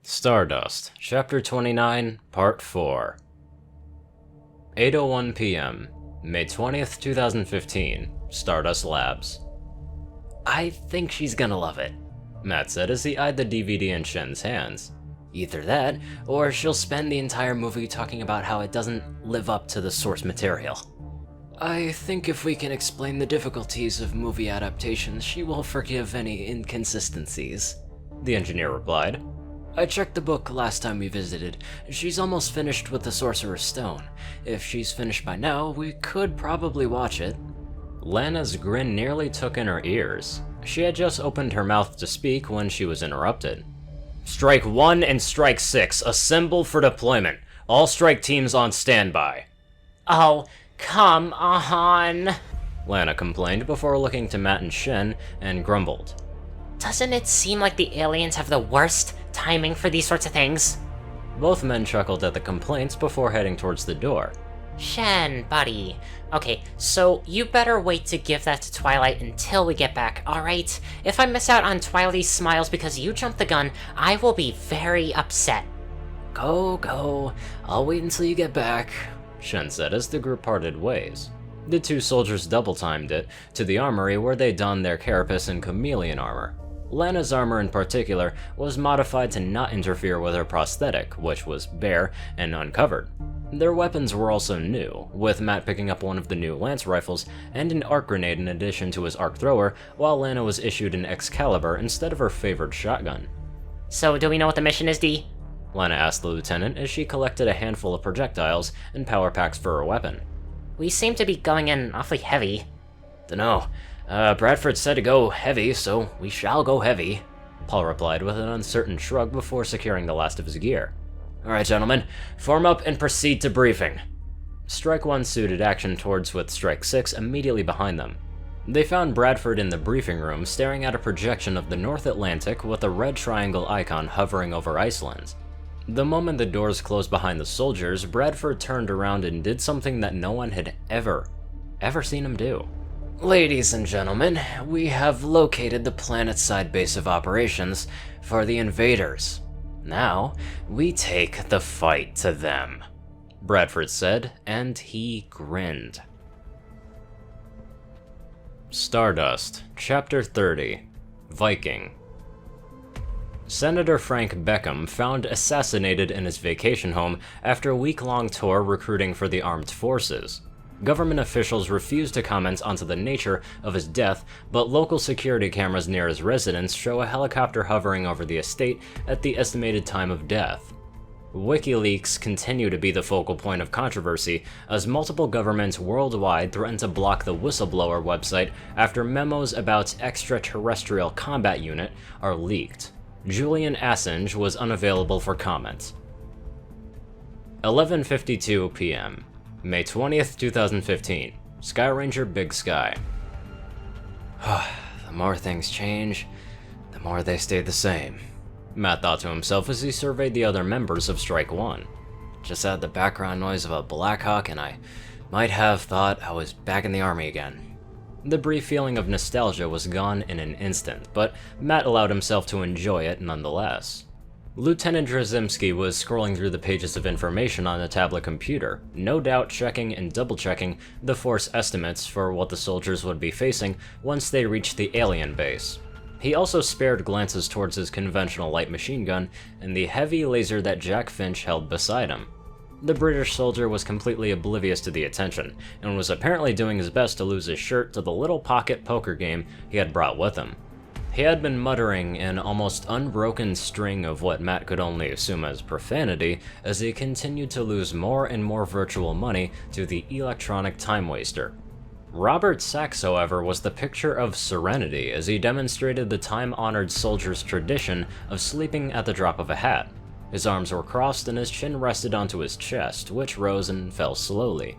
Stardust, Chapter 29, Part 4. 8:01 p.m., May 20th, 2015, Stardust Labs. "I think she's gonna love it," Matt said as he eyed the DVD in Shen's hands. "Either that, or she'll spend the entire movie talking about how it doesn't live up to the source material." "I think if we can explain the difficulties of movie adaptations, she will forgive any inconsistencies," the engineer replied. "I checked the book last time we visited. She's almost finished with the Sorcerer's Stone. If she's finished by now, we could probably watch it." Lana's grin nearly took in her ears. She had just opened her mouth to speak when she was interrupted. "Strike 1 and Strike 6, assemble for deployment. All strike teams on standby." "Oh, come on," Lana complained before looking to Matt and Shen and grumbled. "Doesn't it seem like the aliens have the worst timing for these sorts of things?" Both men chuckled at the complaints before heading towards the door. "Shen, buddy. Okay, so you better wait to give that to Twilight until we get back, alright? If I miss out on Twilight's smiles because you jumped the gun, I will be very upset." Go. I'll wait until you get back," Shen said as the group parted ways. The two soldiers double-timed it to the armory where they donned their carapace and chameleon armor. Lana's armor in particular was modified to not interfere with her prosthetic, which was bare and uncovered. Their weapons were also new, with Matt picking up one of the new lance rifles and an arc grenade in addition to his arc thrower, while Lana was issued an Excalibur instead of her favored shotgun. "So do we know what the mission is, D?" Lana asked the lieutenant as she collected a handful of projectiles and power packs for her weapon. "We seem to be going in awfully heavy." "Dunno. Bradford said to go heavy, so we shall go heavy," Paul replied with an uncertain shrug before securing the last of his gear. "Alright, gentlemen, form up and proceed to briefing." Strike 1 suited action towards with Strike 6 immediately behind them. They found Bradford in the briefing room staring at a projection of the North Atlantic with a red triangle icon hovering over Iceland. The moment the doors closed behind the soldiers, Bradford turned around and did something that no one had ever seen him do. "Ladies and gentlemen, we have located the planet-side base of operations for the invaders. Now, we take the fight to them," Bradford said, and he grinned. Stardust, Chapter 30, Viking. Senator Frank Beckham found assassinated in his vacation home after a week-long tour recruiting for the armed forces. Government officials refused to comment onto the nature of his death, but local security cameras near his residence show a helicopter hovering over the estate at the estimated time of death. WikiLeaks continue to be the focal point of controversy, as multiple governments worldwide threaten to block the whistleblower website after memos about extraterrestrial combat unit are leaked. Julian Assange was unavailable for comment. 11:52 p.m. May 20th, 2015, Skyranger Big Sky. The more things change, the more they stay the same, Matt thought to himself as he surveyed the other members of Strike 1. Just add the background noise of a Blackhawk and I might have thought I was back in the army again. The brief feeling of nostalgia was gone in an instant, but Matt allowed himself to enjoy it nonetheless. Lieutenant Drzymski was scrolling through the pages of information on a tablet computer, no doubt checking and double-checking the force estimates for what the soldiers would be facing once they reached the alien base. He also spared glances towards his conventional light machine gun and the heavy laser that Jack Finch held beside him. The British soldier was completely oblivious to the attention, and was apparently doing his best to lose his shirt to the little pocket poker game he had brought with him. He had been muttering an almost unbroken string of what Matt could only assume as profanity as he continued to lose more and more virtual money to the electronic time waster. Robert Sachs, however, was the picture of serenity as he demonstrated the time-honored soldier's tradition of sleeping at the drop of a hat. His arms were crossed and his chin rested onto his chest, which rose and fell slowly.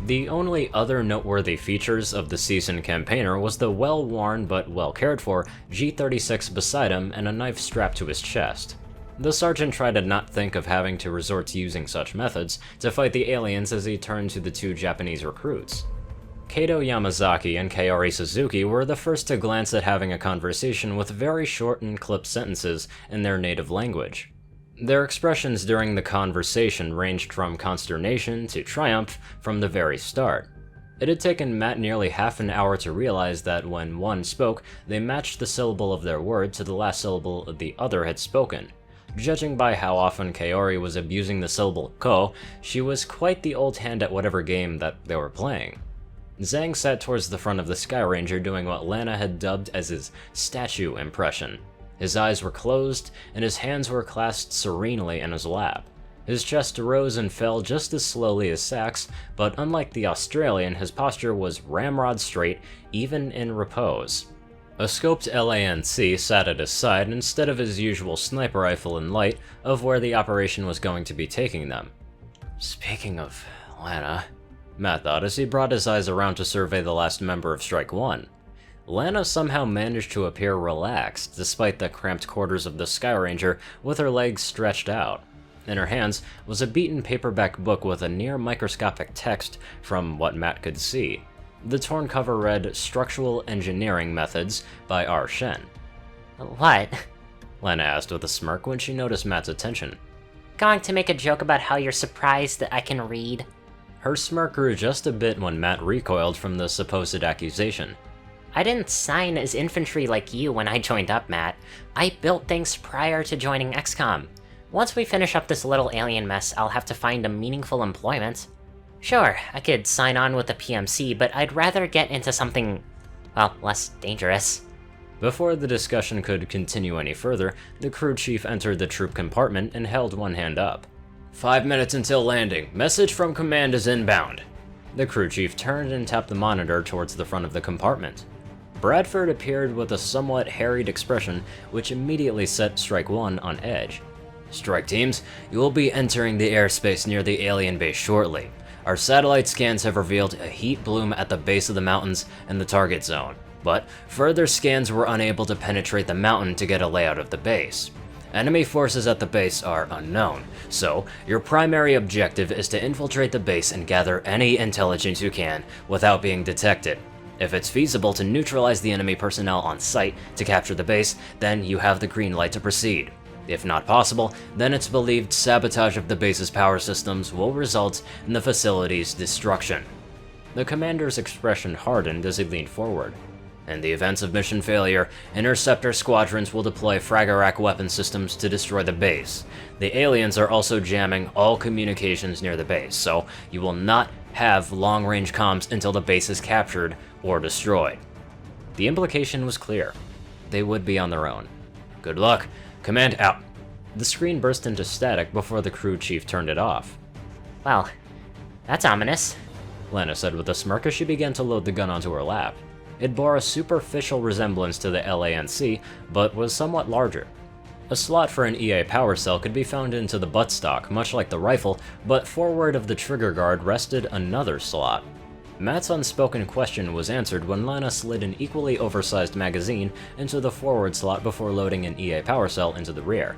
The only other noteworthy features of the seasoned campaigner was the well-worn but well-cared-for G36 beside him and a knife strapped to his chest. The sergeant tried to not think of having to resort to using such methods to fight the aliens as he turned to the two Japanese recruits. Kato Yamazaki and Kaori Suzuki were the first to glance at having a conversation with very short and clipped sentences in their native language. Their expressions during the conversation ranged from consternation to triumph from the very start. It had taken Matt nearly half an hour to realize that when one spoke, they matched the syllable of their word to the last syllable the other had spoken. Judging by how often Kaori was abusing the syllable ko, she was quite the old hand at whatever game that they were playing. Zhang sat towards the front of the Sky Ranger doing what Lana had dubbed as his statue impression. His eyes were closed, and his hands were clasped serenely in his lap. His chest rose and fell just as slowly as Sax's, but unlike the Australian, his posture was ramrod straight, even in repose. A scoped LANC sat at his side instead of his usual sniper rifle in light of where the operation was going to be taking them. Speaking of Lana, Matt thought as he brought his eyes around to survey the last member of Strike 1. Lana somehow managed to appear relaxed despite the cramped quarters of the Sky Ranger with her legs stretched out. In her hands was a beaten paperback book with a near-microscopic text from what Matt could see. The torn cover read Structural Engineering Methods by R. Shen. What? Lana asked with a smirk when she noticed Matt's attention. Going to make a joke about how you're surprised that I can read? Her smirk grew just a bit when Matt recoiled from the supposed accusation. I didn't sign as infantry like you when I joined up, Matt. I built things prior to joining XCOM. Once we finish up this little alien mess, I'll have to find a meaningful employment. Sure, I could sign on with the PMC, but I'd rather get into something, well, less dangerous. Before the discussion could continue any further, the crew chief entered the troop compartment and held one hand up. 5 minutes until landing. Message from command is inbound. The crew chief turned and tapped the monitor towards the front of the compartment. Bradford appeared with a somewhat harried expression, which immediately set Strike 1 on edge. Strike teams, you will be entering the airspace near the alien base shortly. Our satellite scans have revealed a heat bloom at the base of the mountains and the target zone, but further scans were unable to penetrate the mountain to get a layout of the base. Enemy forces at the base are unknown, so your primary objective is to infiltrate the base and gather any intelligence you can without being detected. If it's feasible to neutralize the enemy personnel on site to capture the base, then you have the green light to proceed. If not possible, then it's believed sabotage of the base's power systems will result in the facility's destruction. The commander's expression hardened as he leaned forward. In the event of mission failure, interceptor squadrons will deploy Frag-A-Rack weapon systems to destroy the base. The aliens are also jamming all communications near the base, so you will not have long-range comms until the base is captured or destroyed. The implication was clear. They would be on their own. Good luck. Command out. The screen burst into static before the crew chief turned it off. Well, that's ominous, Lana said with a smirk as she began to load the gun onto her lap. It bore a superficial resemblance to the LANC, but was somewhat larger. A slot for an EA power cell could be found into the buttstock, much like the rifle, but forward of the trigger guard rested another slot. Matt's unspoken question was answered when Lana slid an equally oversized magazine into the forward slot before loading an EA power cell into the rear.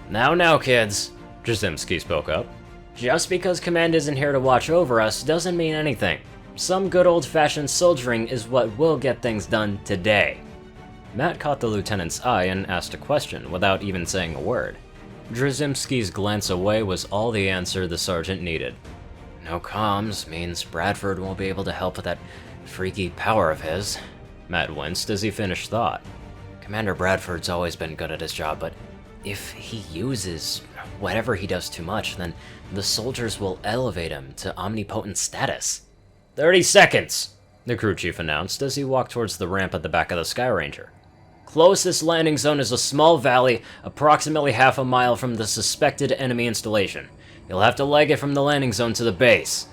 Now, kids, Jasimski spoke up. Just because command isn't here to watch over us doesn't mean anything. Some good old-fashioned soldiering is what will get things done today. Matt caught the lieutenant's eye and asked a question without even saying a word. Drzymski's glance away was all the answer the sergeant needed. No comms means Bradford won't be able to help with that freaky power of his. Matt winced as he finished thought. Commander Bradford's always been good at his job, but if he uses whatever he does too much, then the soldiers will elevate him to omnipotent status. 30 seconds, the crew chief announced as he walked towards the ramp at the back of the Sky Ranger. Closest landing zone is a small valley approximately half a mile from the suspected enemy installation. You'll have to leg it from the landing zone to the base.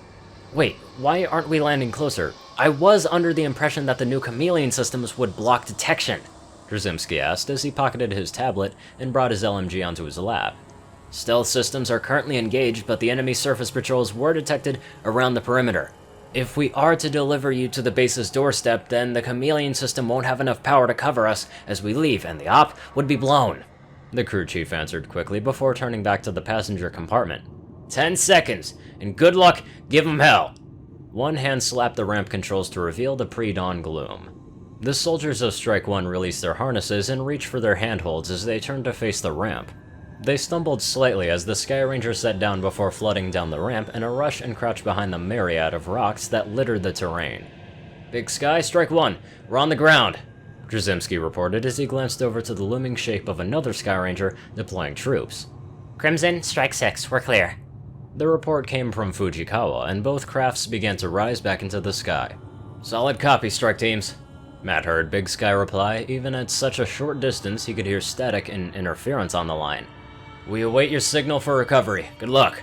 Wait, why aren't we landing closer? I was under the impression that the new chameleon systems would block detection, Drzymski asked as he pocketed his tablet and brought his LMG onto his lap. Stealth systems are currently engaged, but the enemy surface patrols were detected around the perimeter. If we are to deliver you to the base's doorstep, then the chameleon system won't have enough power to cover us as we leave, and the op would be blown. The crew chief answered quickly before turning back to the passenger compartment. 10 seconds, and good luck, give 'em hell! One hand slapped the ramp controls to reveal the pre-dawn gloom. The soldiers of Strike 1 released their harnesses and reached for their handholds as they turned to face the ramp. They stumbled slightly as the Sky Ranger sat down before flooding down the ramp in a rush and crouched behind the myriad of rocks that littered the terrain. Big Sky, strike one! We're on the ground! Drzymski reported as he glanced over to the looming shape of another Sky Ranger deploying troops. Crimson, strike 6, we're clear. The report came from Fujikawa, and both crafts began to rise back into the sky. Solid copy, strike teams. Matt heard Big Sky reply. Even at such a short distance, he could hear static and interference on the line. We await your signal for recovery. Good luck.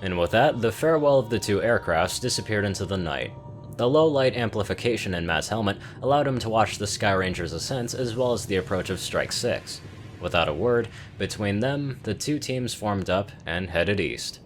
And with that, the farewell of the two aircrafts disappeared into the night. The low light amplification in Matt's helmet allowed him to watch the Sky Ranger's ascent as well as the approach of Strike 6. Without a word, between them, the two teams formed up and headed east.